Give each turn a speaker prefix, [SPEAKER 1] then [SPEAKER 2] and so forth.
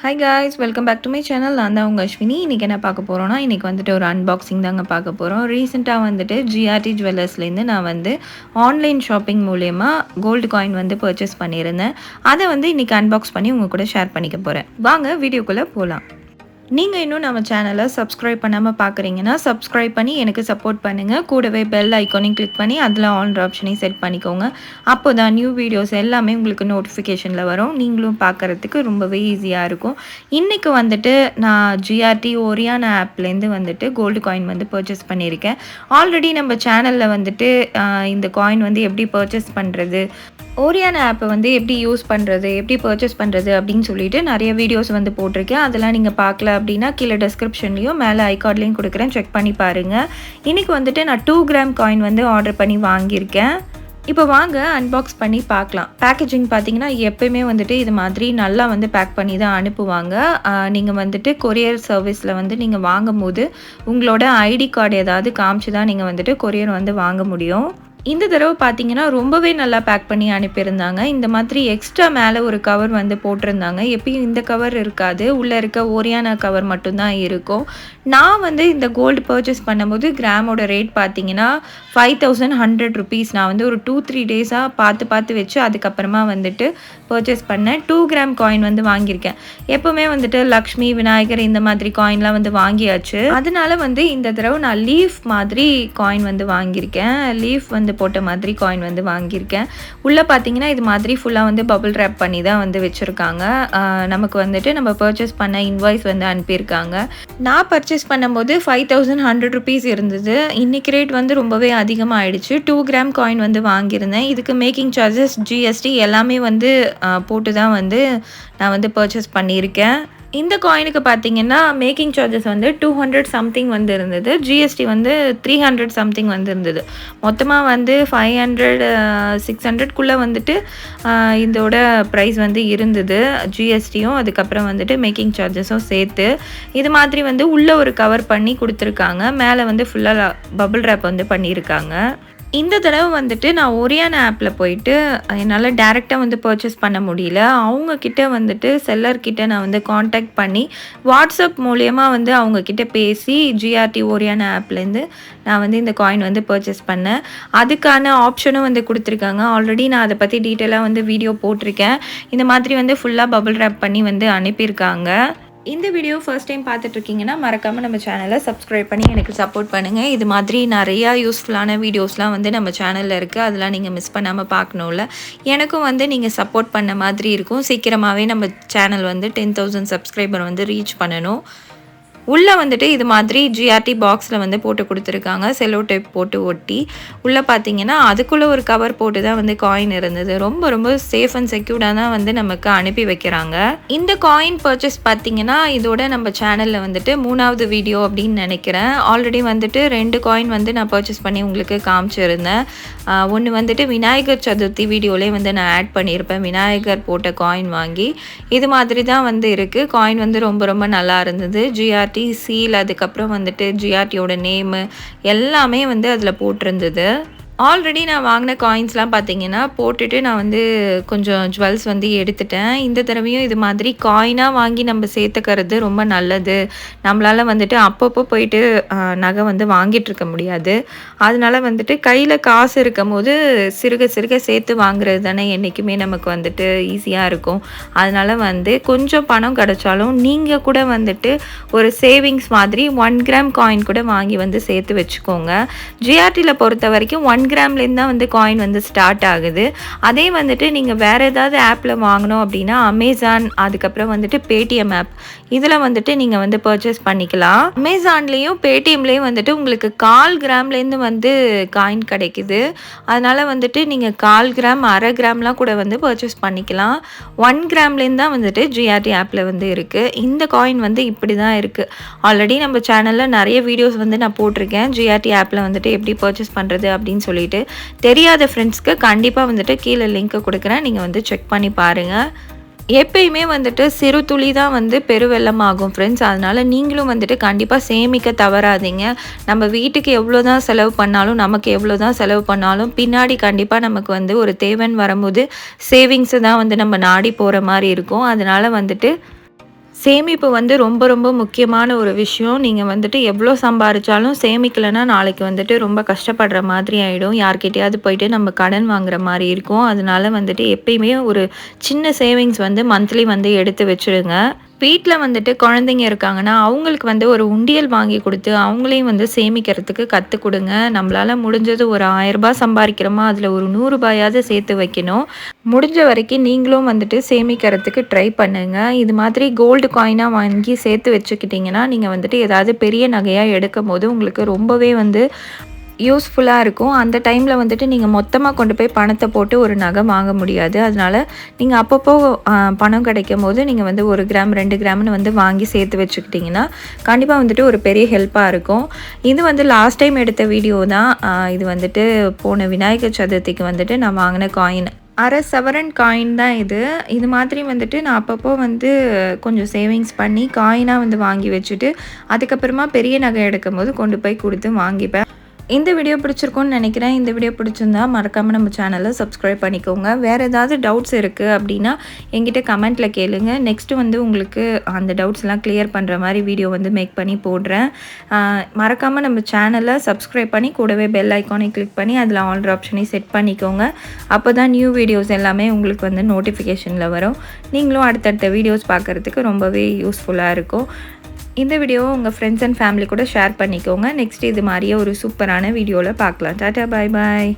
[SPEAKER 1] Hi guys, welcome back to my channel. நான் தான் உங்கள் அஸ்வினி. இன்றைக்கி என்ன பார்க்க போகிறோன்னா, இன்றைக்கி வந்துட்டு ஒரு அன்பாக்சிங் தாங்க பார்க்க போகிறோம். ரீசெண்டாக வந்துட்டு GRT ஜுவல்லர்ஸ்லேருந்து நான் வந்து ஆன்லைன் ஷாப்பிங் மூலயமா கோல்டு காயின் வந்து பர்ச்சேஸ் பண்ணியிருந்தேன். அதை வந்து இன்றைக்கி அன்பாக்ஸ் பண்ணி உங்கள் கூட ஷேர் பண்ணிக்க போகிறேன். வாங்க வீடியோக்குள்ளே போகலாம். நீங்கள் இன்னும் நம்ம சேனலை சப்ஸ்கிரைப் பண்ணாமல் பார்க்குறீங்கன்னா சப்ஸ்கிரைப் பண்ணி எனக்கு சப்போர்ட் பண்ணுங்கள். கூடவே பெல் ஐக்கானையும் கிளிக் பண்ணி அதில் ஆல் ஆப்ஷனையும் செட் பண்ணிக்கோங்க. அப்போ தான் நியூ வீடியோஸ் எல்லாமே உங்களுக்கு நோட்டிஃபிகேஷனில் வரும். நீங்களும் பார்க்குறதுக்கு ரொம்பவே ஈஸியாக இருக்கும். இன்றைக்கி வந்துட்டு நான் GRT ORIANA ஆப்லேருந்து வந்துட்டு கோல்டு காயின் வந்து பர்ச்சேஸ் பண்ணியிருக்கேன். ஆல்ரெடி நம்ம சேனலில் வந்துட்டு இந்த காயின் வந்து எப்படி பர்ச்சேஸ் பண்ணுறது, ORIANA ஆப்பை வந்து எப்படி யூஸ் பண்ணுறது, எப்படி பர்ச்சேஸ் பண்ணுறது அப்படின்னு சொல்லிட்டு நிறைய வீடியோஸ் வந்து போட்டிருக்கேன். அதெல்லாம் நீங்கள் பார்க்கல அப்படின்னா கீழே டிஸ்கிரிப்ஷன்லேயும் மேலே ஐகார்ட்லேயும் கொடுக்குறேன், செக் பண்ணி பாருங்கள். இன்றைக்கி வந்துட்டு நான் 2 கிராம் காயின் வந்து ஆர்டர் பண்ணி வாங்கியிருக்கேன். இப்போ வாங்க அன்பாக்ஸ் பண்ணி பார்க்கலாம். பேக்கேஜிங் பார்த்தீங்கன்னா எப்போயுமே வந்துட்டு இது மாதிரி நல்லா வந்து பேக் பண்ணி தான் அனுப்புவாங்க. நீங்கள் வந்துட்டு கொரியர் சர்வீஸில் வந்து நீங்கள் வாங்கும் போது உங்களோட ஐடி கார்டு ஏதாவது காமிச்சு தான் நீங்கள் வந்துட்டு கொரியர் வந்து வாங்க முடியும். இந்த தடவை பார்த்தீங்கன்னா ரொம்பவே நல்லா பேக் பண்ணி அனுப்பியிருந்தாங்க. இந்த மாதிரி எக்ஸ்ட்ரா மேலே ஒரு கவர் வந்து போட்டிருந்தாங்க. எப்பயும் இந்த கவர் இருக்காது, உள்ளே இருக்க ORIANA கவர் மட்டும்தான் இருக்கும். நான் வந்து இந்த கோல்டு பர்ச்சேஸ் பண்ணும்போது கிராமோட ரேட் பார்த்தீங்கன்னா 5100 ருபீஸ். நான் வந்து ஒரு 2-3 டேஸாக பார்த்து வச்சு அதுக்கப்புறமா வந்துட்டு பர்ச்சேஸ் பண்ணேன். 2 கிராம் காயின் வந்து வாங்கியிருக்கேன். எப்போவுமே வந்துட்டு லக்ஷ்மி, விநாயகர் இந்த மாதிரி காயின்லாம் வந்து வாங்கியாச்சு. அதனால வந்து இந்த தடவை நான் லீஃப் மாதிரி காயின் வந்து வாங்கியிருக்கேன். லீஃப் வந்து போட்ட மாதிரி காயின் வந்து வாங்கியிருக்கேன். உள்ளே பார்த்தீங்கன்னா இது மாதிரி ஃபுல்லாக வந்து பபிள் ரேப் பண்ணி தான் வந்து வச்சுருக்காங்க. நமக்கு வந்துட்டு நம்ம பர்ச்சேஸ் பண்ண இன்வாய்ஸ் வந்து அனுப்பியிருக்காங்க. நான் பர்ச்சேஸ் பண்ணும்போது 5100 ருபீஸ் இருந்தது. இன்றைக்கி ரேட் வந்து ரொம்பவே அதிகமாக ஆயிடுச்சு. 2 கிராம் காயின் வந்து வாங்கியிருந்தேன். இதுக்கு மேக்கிங் சார்ஜஸ், GST எல்லாமே வந்து போட்டு தான் வந்து நான் வந்து பர்ச்சேஸ் பண்ணியிருக்கேன். இந்த காயினுக்கு பார்த்தீங்கன்னா மேக்கிங் சார்ஜஸ் வந்து 200 சம்திங் வந்து இருந்தது. GST வந்து 300 சம்திங் வந்து இருந்தது. மொத்தமாக வந்து 500-600க்குள்ளே வந்துட்டு இதோட ப்ரைஸ் வந்து இருந்தது. GSTயும் அதுக்கப்புறம் வந்துட்டு மேக்கிங் சார்ஜஸும் சேர்த்து. இது மாதிரி வந்து உள்ளே ஒரு கவர் பண்ணி கொடுத்துருக்காங்க. மேலே வந்து ஃபுல்லாக பபிள் ரேப் வந்து பண்ணியிருக்காங்க. இந்த தடவை வந்துட்டு நான் ORIANA ஆப்பில் போயிட்டு என்னால் டேரெக்டாக வந்து பர்ச்சேஸ் பண்ண முடியல. அவங்கக்கிட்ட வந்துட்டு செல்லர்கிட்ட நான் வந்து காண்டாக்ட் பண்ணி வாட்ஸ்அப் மூலயமா வந்து அவங்கக்கிட்ட பேசி GRT ORIANA ஆப்லேருந்து நான் வந்து இந்த காயின் வந்து பர்ச்சேஸ் பண்ணேன். அதுக்கான ஆப்ஷனும் வந்து கொடுத்துருக்காங்க. ஆல்ரெடி நான் அதை பற்றி டீட்டெயிலாக வந்து வீடியோ போட்டிருக்கேன். இந்த மாதிரி வந்து ஃபுல்லாக பபிள் ரேப் பண்ணி வந்து அனுப்பியிருக்காங்க. இந்த வீடியோ ஃபர்ஸ்ட் டைம் பார்த்துட்ருக்கீங்கன்னா மறக்காமல் நம்ம சேனலை சப்ஸ்கிரைப் பண்ணி எனக்கு சப்போர்ட் பண்ணுங்கள். இது மாதிரி நிறையா யூஸ்ஃபுல்லான வீடியோஸ்லாம் வந்து நம்ம சேனலில் இருக்குது. அதெல்லாம் நீங்கள் மிஸ் பண்ணாமல் பார்க்கணும்ல. எனக்கும் வந்து நீங்கள் சப்போர்ட் பண்ண மாதிரி இருக்கும். சீக்கிரமாகவே நம்ம சேனல் வந்து 10,000 சப்ஸ்கிரைபர் வந்து ரீச் பண்ணணும். உள்ளே வந்துட்டு இது மாதிரி GRT பாக்ஸில் வந்து போட்டு கொடுத்துருக்காங்க. செல்லோ டேப் போட்டு ஒட்டி. உள்ளே பார்த்தீங்கன்னா அதுக்குள்ளே ஒரு கவர் போட்டு தான் வந்து காயின் இருந்தது. ரொம்ப சேஃப் அண்ட் செக்யூர்டாக தான் வந்து நமக்கு அனுப்பி வைக்கிறாங்க. இந்த காயின் பர்ச்சேஸ் பார்த்தீங்கன்னா இதோட நம்ம சேனலில் வந்துட்டு 3வது வீடியோ அப்படின்னு நினைக்கிறேன். ஆல்ரெடி வந்துட்டு 2 காயின் வந்து நான் பர்ச்சேஸ் பண்ணி உங்களுக்கு காமிச்சிருந்தேன். ஒன்று வந்துட்டு விநாயகர் சதுர்த்தி வீடியோலேயே வந்து நான் ஆட் பண்ணியிருப்பேன். விநாயகர் போட்ட காயின் வாங்கி இது மாதிரி தான் வந்து இருக்குது. காயின் வந்து ரொம்ப நல்லா இருந்தது. GRT சீல், அதுக்கப்புறம் வந்துட்டு GRTயோட நேமு எல்லாமே வந்து அதில் போட்டிருந்தது. ஆல்ரெடி நான் வாங்கின காயின்ஸ்லாம் பார்த்தீங்கன்னா போட்டுட்டு நான் வந்து கொஞ்சம் ஜுவல்ஸ் வந்து எடுத்துட்டேன். இந்த தடவையும் இது மாதிரி காயினாக வாங்கி நம்ம சேர்த்துக்கிறது ரொம்ப நல்லது. நம்மளால் வந்துட்டு அப்பப்போ போயிட்டு நகை வந்து வாங்கிட்டுருக்க முடியாது. அதனால வந்துட்டு கையில் காசு இருக்கும் போது சிறுக சேர்த்து வாங்குறது தானே என்றைக்குமே நமக்கு வந்துட்டு ஈஸியாக இருக்கும். அதனால் வந்து கொஞ்சம் பணம் கிடச்சாலும் நீங்கள் கூட வந்துட்டு ஒரு சேவிங்ஸ் மாதிரி 1 கிராம் காயின் கூட வாங்கி வந்து சேர்த்து வச்சுக்கோங்க. GRTயில் பொறுத்த வரைக்கும் 1 கிராம்லேருந்து தான் வந்து காயின் வந்து ஸ்டார்ட் ஆகுது. அதே வந்துட்டு நீங்கள் வேறு ஏதாவது ஆப்பில் வாங்கணும் அப்படின்னா அமேசான், அதுக்கப்புறம் வந்துட்டு பேடிஎம் ஆப், இதில் வந்துட்டு நீங்கள் வந்து பர்ச்சேஸ் பண்ணிக்கலாம். அமேசான்லேயும் பேடிஎம்லேயும் வந்துட்டு உங்களுக்கு 1/4 கிராம்லேருந்து வந்து காயின் கிடைக்குது. அதனால் வந்துட்டு நீங்கள் 1/4 கிராம், அரை கிராம்லாம் கூட வந்து பர்ச்சேஸ் பண்ணிக்கலாம். 1 கிராம்லேருந்து தான் வந்துட்டு GRT ஆப்பில் வந்து இருக்குது. இந்த காயின் வந்து இப்படி தான் இருக்குது. ஆல்ரெடி நம்ம சேனலில் நிறைய வீடியோஸ் வந்து நான் போட்டிருக்கேன். GRT ஆப்பில் வந்துட்டு எப்படி பர்ச்சேஸ் பண்ணுறது அப்படின்னு சொல்லிட்டு தெரியாத ஃப்ரெண்ட்ஸ்க்கு கண்டிப்பாக வந்துட்டு கீழே லிங்க்கை கொடுக்குறேன். நீங்கள் வந்து செக் பண்ணி பாருங்கள். எப்பயுமே வந்துட்டு சிறு துளி தான் வந்து பெருவெள்ளமாகும் ஃப்ரெண்ட்ஸ். அதனால் நீங்களும் வந்துட்டு கண்டிப்பாக சேமிக்க தவறாதீங்க. நம்ம வீட்டுக்கு எவ்வளோ தான் செலவு பண்ணாலும், நமக்கு எவ்வளோ தான் செலவு பண்ணாலும் பின்னாடி கண்டிப்பாக நமக்கு வந்து ஒரு தேவைன்னு வரும்போது சேவிங்ஸை தான் வந்து நம்ம நாடி போகிற மாதிரி இருக்கும். அதனால் வந்துட்டு சேமிப்பு வந்து ரொம்ப ரொம்ப முக்கியமான ஒரு விஷயம். நீங்க வந்துட்டு எவ்வளோ சம்பாரிச்சாலும் சேமிக்கலன்னா, நாளைக்கு வந்துட்டு ரொம்ப கஷ்டப்படுற மாதிரி ஆயிடும். யார்கிட்டயாவது போயிட்டு நம்ம கடன் வாங்குற மாரி இருக்கும். அதனால வந்துட்டு எப்பயுமே ஒரு சின்ன சேவிங்ஸ் வந்து மந்த்லி வந்து எடுத்து வச்சுடுங்க. வீட்ல வந்துட்டு குழந்தைங்க இருக்காங்கன்னா, அவங்களுக்கு வந்து ஒரு உண்டியல் வாங்கி குடுத்து, அவங்களையும் வந்து சேமிக்கிறதுக்கு கத்துக் குடுங்க. நம்மளால முடிஞ்சது ஒரு ரூ. 1000 சம்பாரிக்கிறோமா, அதில ஒரு ரூ. 100 சேர்த்து வைக்கணும். முடிஞ்ச வரைக்கும் நீங்களும் வந்துட்டு சேமிக்கிறதுக்கு ட்ரை பண்ணுங்க. இது மாதிரி கோல்டு காயினா வாங்கி சேர்த்து வச்சுக்கிட்டிங்கன்னா, நீங்க வந்துட்டு ஏதாவது பெரிய நகையா எடுக்கும்போது உங்களுக்கு ரொம்பவே வந்து யூஸ்ஃபுல்லா இருக்கும். அந்த டைம்ல வந்துட்டு நீங்க மொத்தமா கொண்டு போய் பணத்த போட்டு ஒரு நகை வாங்க முடியாது. அதனால நீங்க அப்பப்போ பணம் கிடைக்கும்போது நீங்க வந்து 1 கிராம், 2 கிராம்னு வந்து வாங்கி சேர்த்து வச்சுக்கிட்டிங்கன்னா, கண்டிப்பா வந்துட்டு ஒரு பெரிய ஹெல்ப்பா இருக்கும். இது வந்து லாஸ்ட் டைம் எடுத்த வீடியோ தான். இது வந்துட்டு போன விநாயகர் சதுர்த்திக்கு வந்துட்டு நான் வாங்கின காயின். அரை சவரன் காயின் தான் இது. இது மாதிரி வந்துட்டு நான் அப்பப்போ வந்து கொஞ்சம் சேவிங்ஸ் பண்ணி காயினா வந்து வாங்கி வச்சுட்டு, அதுக்கப்புறமா பெரிய நகை எடுக்கும்போது கொண்டு போய் குடுத்து வாங்கிப்பேன். இந்த வீடியோ பிடிச்சிருக்கும்னு நினைக்கிறேன். இந்த வீடியோ பிடிச்சிருந்தா மறக்காமல் நம்ம சேனலை சப்ஸ்கிரைப் பண்ணிக்கோங்க. வேறு ஏதாவது டவுட்ஸ் இருக்குது அப்படின்னா என்கிட்ட கமெண்ட்டில் கேளுங்க. நெக்ஸ்ட்டு வந்து உங்களுக்கு அந்த டவுட்ஸ்லாம் கிளியர் பண்ணுற மாதிரி வீடியோ வந்து மேக் பண்ணி போடுறேன். மறக்காமல் நம்ம சேனலை சப்ஸ்கிரைப் பண்ணி கூடவே பெல் ஐக்கானை கிளிக் பண்ணி அதில் ஆல்ரெடி ஆப்ஷனையும் செட் பண்ணிக்கோங்க. அப்போ தான் நியூ வீடியோஸ் எல்லாமே உங்களுக்கு வந்து நோட்டிஃபிகேஷனில் வரும். நீங்களும் அடுத்தடுத்த வீடியோஸ் பார்க்குறதுக்கு ரொம்பவே யூஸ்ஃபுல்லாக இருக்கும். இந்த வீடியோவை உங்கள் ஃப்ரெண்ட்ஸ் அண்ட் ஃபேமிலி கூட ஷேர் பண்ணிக்கோங்க. நெக்ஸ்ட் இது மாதிரியே ஒரு சூப்பரான வீடியோவில் பார்க்கலாம். டாடா, பாய் பாய்.